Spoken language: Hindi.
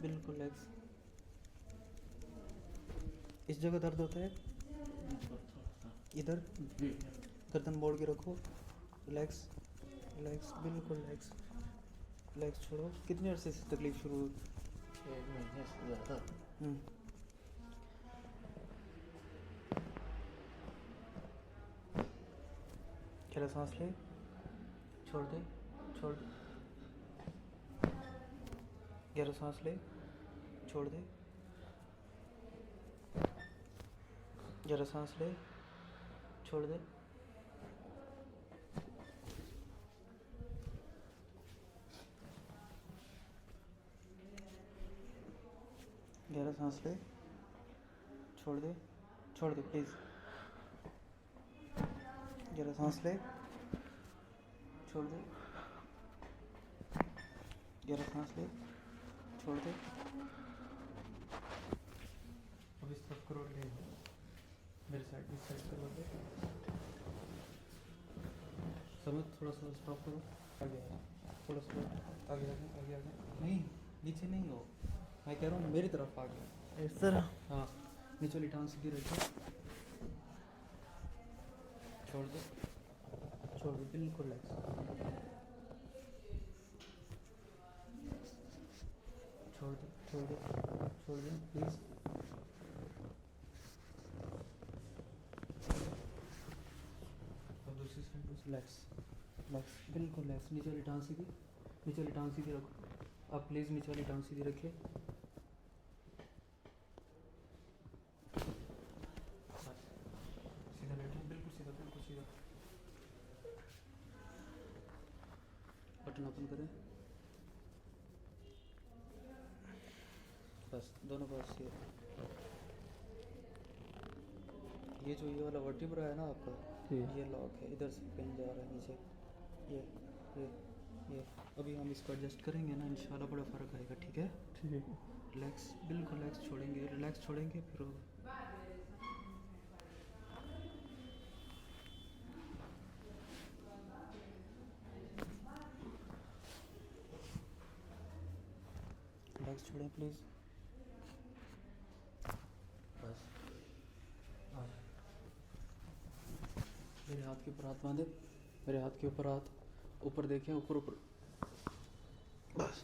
बिल्कुल रिलैक्स। इस जगह दर्द होता है? इधर गर्दन मोड़ के रखो। रिलैक्स रिलैक्स, बिल्कुल रिलैक्स। रिलैक्स छोड़ो। कितने अरसे से तकलीफ शुरू हुई? 1 महीने से ज़्यादा। गहरा सांस ले, छोड़ दे, छोड़ दे। गहरा सांस ले, छोड़ दे। गहरा सांस ले, छोड़ दे। गहरा सांस ले, छोड़ दे, छोड़ दे प्लीज़। गहरा सांस ले, छोड़ दे। गहरा सांस ले, छोड़ दे। अब इस तरफ करो, ले मेरे साइड, इस साइड करवा दे। समझ, थोड़ा सा स्टॉप करो। आगे थोड़ा सा आगे आगे आगे आगे, नहीं नीचे नहीं हो, मैं कह रहा हूँ मेरी तरफ आगे। इस तरह? हाँ, नीचे वाली टांग सीधी रखो। छोड़ दो, छोड़ दो, बिल्कुल रिलैक्स। छोड़ दो, छोड़ दो, छोड़ दो प्लीज़। अब दूसरी साइड रिलैक्स रिलैक्स, बिल्कुल रिलैक्स। नीचे वाली टांग सीधी, नीचे वाली टांग सीधी रखो। आप प्लीज़ नीचे वाली टांग सीधी रखिए। सीधा बैठो, बिल्कुल सीधा, बिल्कुल सीधा। बटन ओपन करें, बस दोनों पास से। ये जो ये वाला वर्टिब्रा है ना आपका, ये लॉक है, इधर से पेन जा रहा है नीचे। ये अभी हम इसको एडजस्ट करेंगे ना, इंशाल्लाह बड़ा फ़र्क आएगा। ठीक है? ठीक है। रिलैक्स, बिल्कुल रिलैक्स छोड़ेंगे, रिलैक्स छोड़ेंगे फिर होगा। रिलैक्स छोड़ें प्लीज़। बस हाँ, मेरे हाथ के ऊपर हाथ बांधे, मेरे हाथ के ऊपर हाथ, ऊपर देखें, ऊपर ऊपर, बस।